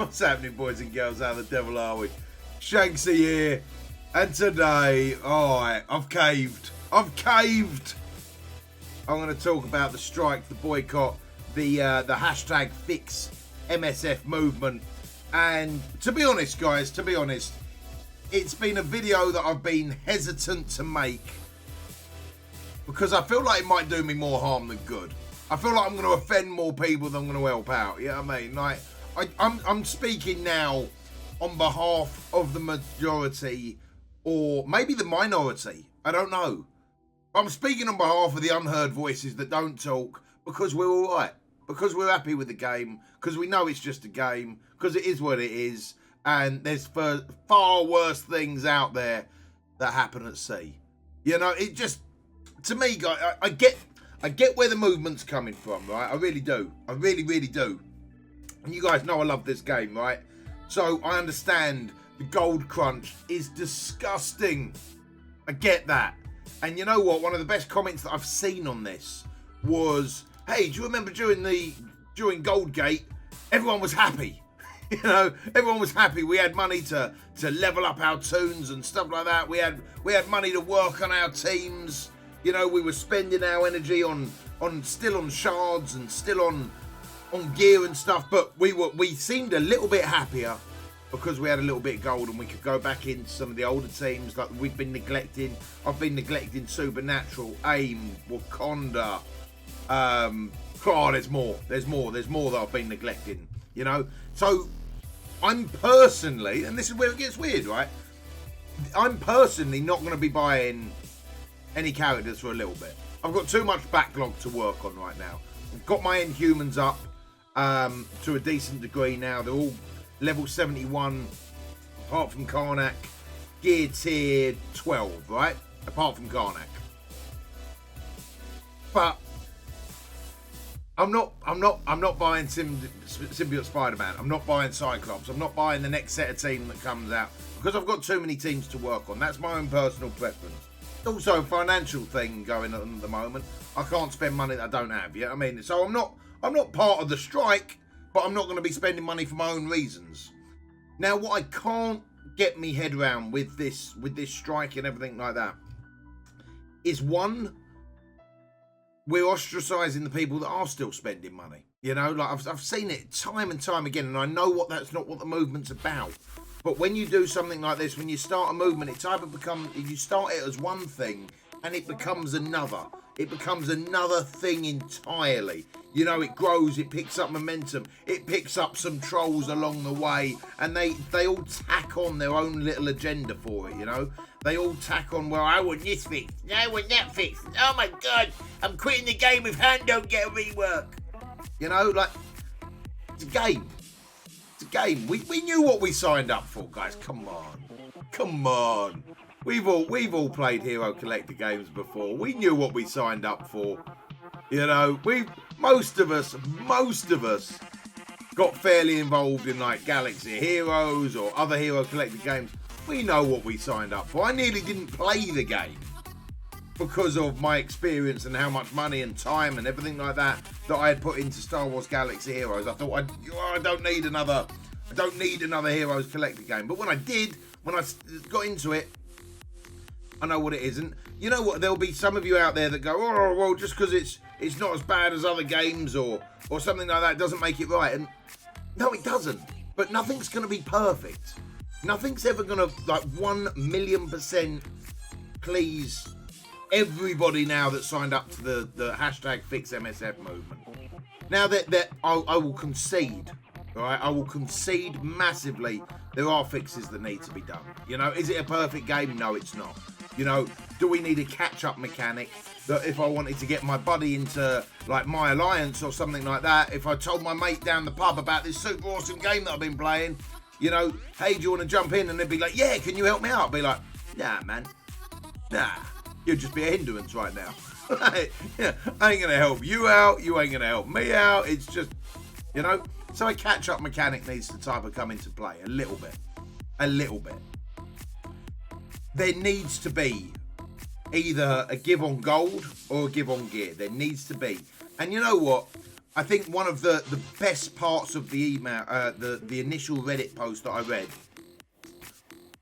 What's happening, boys and girls? How the devil are we? Shanksy here, and today, I've caved. I'm going to talk about the strike, the boycott, the hashtag fix MSF movement. And to be honest, guys, it's been a video that I've been hesitant to make because I feel like it might do me more harm than good. I feel like I'm going to offend more people than I'm going to help out. You know what I mean? Like, I'm speaking now on behalf of the majority, or maybe the minority. I don't know. I'm speaking on behalf of the unheard voices that don't talk because we're all right, because we're happy with the game, because we know it's just a game, because it is what it is, and there's far worse things out there that happen at sea. You know, it just, to me, guys, I get where the movement's coming from, right? I really do. I really, really do. And you guys know I love this game, right? So I understand the gold crunch is disgusting. I get that. And you know what? One of the best comments that I've seen on this was, hey, do you remember during Goldgate, everyone was happy? You know, everyone was happy. We had money to level up our tunes and stuff like that. We had money to work on our teams. You know, we were spending our energy on shards and still on gear and stuff, but we seemed a little bit happier because we had a little bit of gold and we could go back into some of the older teams like we've been neglecting. I've been neglecting Supernatural, AIM, Wakanda. There's more that I've been neglecting, you know. So I'm personally, and this is where it gets weird, right? I'm personally not going to be buying any characters for a little bit. I've got too much backlog to work on right now. I've got my Inhumans up to a decent degree now. They're all level 71, apart from Karnak, gear tier 12, right? Apart from Karnak. But I'm not buying Symbiote Spider-Man. I'm not buying Cyclops. I'm not buying the next set of team that comes out because I've got too many teams to work on. That's my own personal preference. Also a financial thing going on at the moment. I can't spend money that I don't have. Yeah, I mean, so I'm not part of the strike, but I'm not going to be spending money for my own reasons. Now, what I can't get me head around with this strike and everything like that is, one, we're ostracizing the people that are still spending money. You know, like I've seen it time and time again, and I know that's not what the movement's about. But when you do something like this, when you start a movement, you start it as one thing and it becomes another. It becomes another thing entirely. You know, it grows, it picks up momentum, it picks up some trolls along the way, and they all tack on their own little agenda for it, you know? They all tack on, well, I want this fixed, I want that fixed. Oh my God, I'm quitting the game if Han don't get a rework. You know, like, it's a game. Game. We knew what we signed up for, guys. Come on. We've all played Hero Collector games before. We knew what we signed up for. You know, most of us got fairly involved in like Galaxy Heroes or other Hero Collector games. We know what we signed up for. I nearly didn't play the game because of my experience and how much money and time and everything like that I had put into Star Wars Galaxy Heroes. I thought, I don't need another Heroes Collector game. But when I got into it, I know what it is. And you know what? There'll be some of you out there that go, oh, well, just because it's not as bad as other games or something like that doesn't make it right. And no, it doesn't. But nothing's going to be perfect. Nothing's ever going to, like, 1,000,000% please everybody now that signed up to the hashtag fix MSF movement. Now that I will concede, all right? I will concede massively. There are fixes that need to be done. You know, is it a perfect game? No, it's not. You know, do we need a catch-up mechanic that if I wanted to get my buddy into, like, my alliance or something like that, if I told my mate down the pub about this super awesome game that I've been playing, you know, hey, do you want to jump in? And they'd be like, yeah, can you help me out? I'd be like, nah, man. Nah. You'll just be a hindrance right now. Yeah, I ain't going to help you out. You ain't going to help me out. It's just, you know. So a catch-up mechanic needs to type of come into play a little bit. There needs to be either a give on gold or a give on gear. There needs to be. And you know what? I think one of the best parts of the email, the initial Reddit post that I read,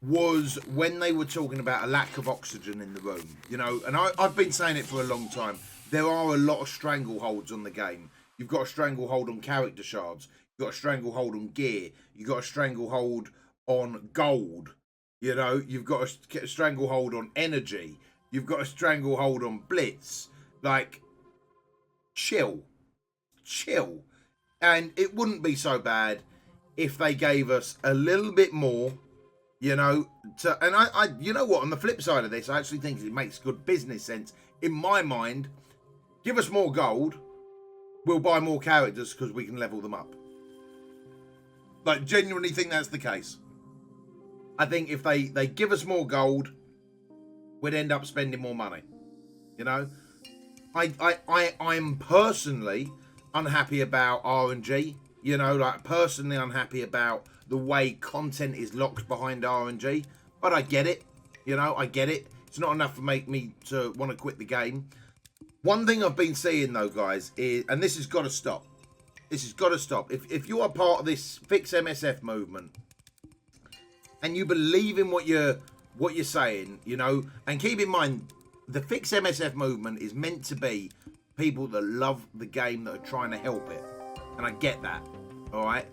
was when they were talking about a lack of oxygen in the room. You know, and I've been saying it for a long time. There are a lot of strangleholds on the game. You've got a stranglehold on character shards. You've got a stranglehold on gear. You've got a stranglehold on gold. You know, you've got a stranglehold on energy. You've got a stranglehold on blitz. Like, chill. And it wouldn't be so bad if they gave us a little bit more, you know, and I you know what, on the flip side of this, I actually think it makes good business sense. In my mind, give us more gold, we'll buy more characters because we can level them up. Like, genuinely think that's the case. I think if they give us more gold, we'd end up spending more money. You know? I'm personally unhappy about RNG. You know, like, personally unhappy about the way content is locked behind RNG. But I get it. You know, I get it. It's not enough to make me to want to quit the game. One thing I've been seeing, though, guys, is, and this has got to stop. This has got to stop. If you are part of this Fix MSF movement, and you believe in what you're saying, you know, and keep in mind, the Fix MSF movement is meant to be people that love the game, that are trying to help it. And I get that, all right?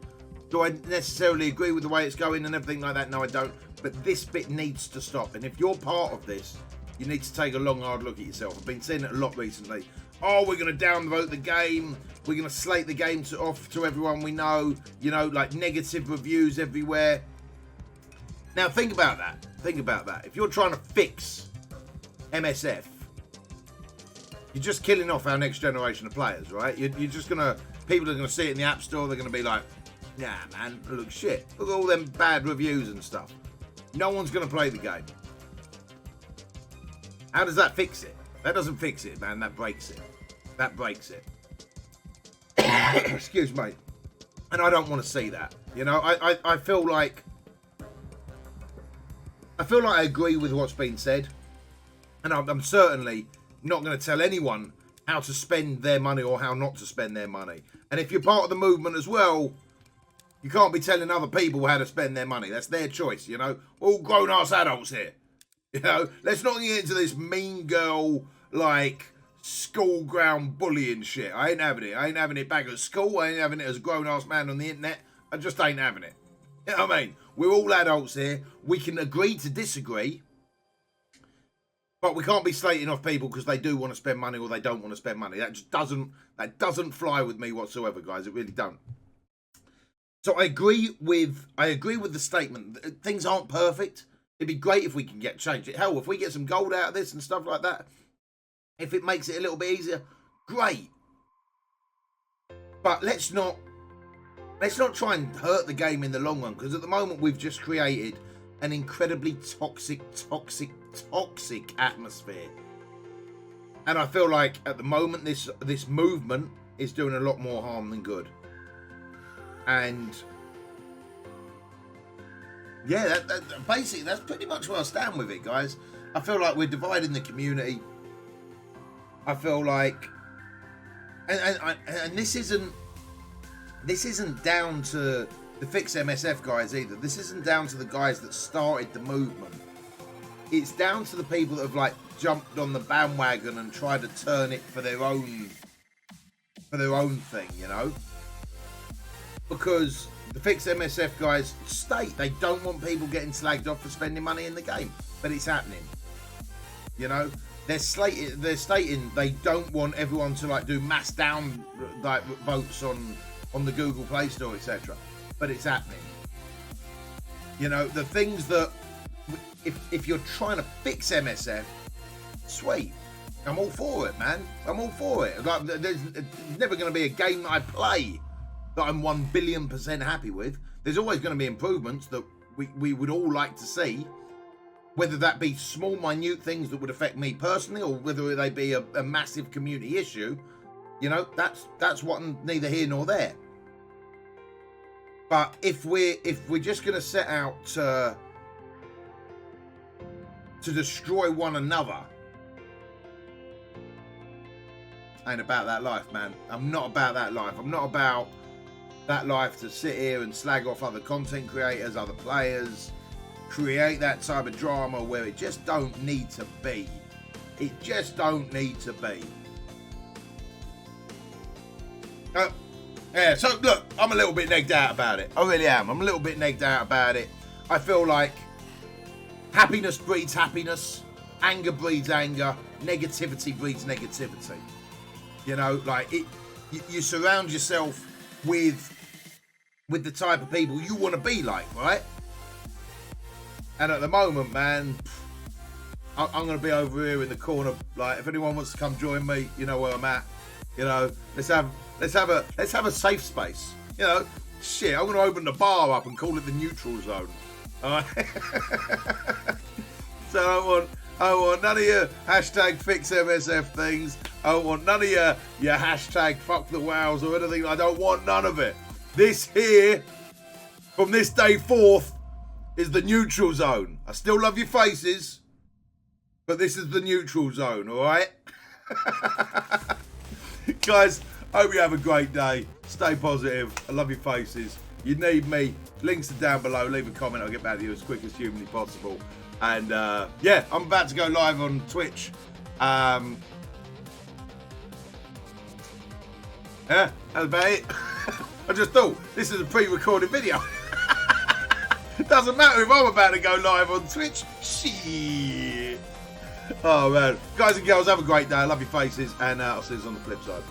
Do I necessarily agree with the way it's going and everything like that? No, I don't. But this bit needs to stop. And if you're part of this, you need to take a long, hard look at yourself. I've been seeing it a lot recently. Oh, we're going to downvote the game. We're going to slate the game off to everyone we know. You know, like, negative reviews everywhere. Now, think about that. Think about that. If you're trying to fix MSF, you're just killing off our next generation of players, right? You're just going to... People are going to see it in the App Store. They're going to be like, nah, man, it looks shit. Look at all them bad reviews and stuff. No one's going to play the game. How does that fix it? That doesn't fix it, man. That breaks it. That breaks it. Excuse me. And I don't want to see that. You know, I feel like... I agree with what's been said. And I'm certainly not going to tell anyone how to spend their money or how not to spend their money. And if you're part of the movement as well, you can't be telling other people how to spend their money. That's their choice, you know. All grown-ass adults here. You know, let's not get into this mean girl, like, school ground bullying shit. I ain't having it. I ain't having it back at school. I ain't having it as a grown-ass man on the internet. I just ain't having it. You know what I mean? We're all adults here. We can agree to disagree. But we can't be slating off people because they do want to spend money or they don't want to spend money. That just doesn't fly with me whatsoever, guys. It really don't. So I agree with the statement. Things aren't perfect. It'd be great if we can get change. Hell, if we get some gold out of this and stuff like that, if it makes it a little bit easier, great. But let's not try and hurt the game in the long run, because at the moment we've just created an incredibly toxic atmosphere. And I feel like at the moment this movement is doing a lot more harm than good. And yeah, basically that's pretty much where I stand with it, guys. I feel like we're dividing the community. I feel like, and this isn't down to the Fix MSF guys either. This isn't down to the guys that started the movement. It's down to the people that have, like, jumped on the bandwagon and tried to turn it for their own thing, you know? Because the Fix MSF guys state they don't want people getting slagged off for spending money in the game, but it's happening. You know, they're stating they don't want everyone to, like, do mass down, like, votes on the Google Play Store, etc. But it's happening. You know, the things that, if you're trying to fix MSF, sweet. I'm all for it, man. I'm all for it. Like, there's never going to be a game that I play that I'm 1 billion% happy with. There's always going to be improvements that we would all like to see, whether that be small, minute things that would affect me personally, or whether they be a massive community issue. You know, that's what neither here nor there. But if we're just going to set out to destroy one another, ain't about that life, man. I'm not about that life. I'm not about that life to sit here and slag off other content creators, other players, create that type of drama where it just don't need to be. It just don't need to be. Yeah, so look, I'm a little bit negged out about it. I really am. I'm a little bit negged out about it. I feel like happiness breeds happiness, anger breeds anger, negativity breeds negativity. You know, like you surround yourself with the type of people you want to be like, right? And at the moment, man, I'm going to be over here in the corner. Like, if anyone wants to come join me, you know where I'm at. You know, let's have a safe space. You know, shit, I'm going to open the bar up and call it the neutral zone. All right. So I don't want none of your hashtag fix MSF things. I don't want none of your hashtag fuck the wows or anything. I don't want none of it. This here, from this day forth, is the neutral zone. I still love your faces, but this is the neutral zone, all right? Guys, hope you have a great day. Stay positive. I love your faces. You need me. Links are down below. Leave a comment. I'll get back to you as quick as humanly possible. And yeah, I'm about to go live on Twitch. Yeah, that's about it. I just thought this is a pre-recorded video. Doesn't matter if I'm about to go live on Twitch. Shit. Oh man, guys and girls, have a great day. I love your faces, and I'll see you on the flip side.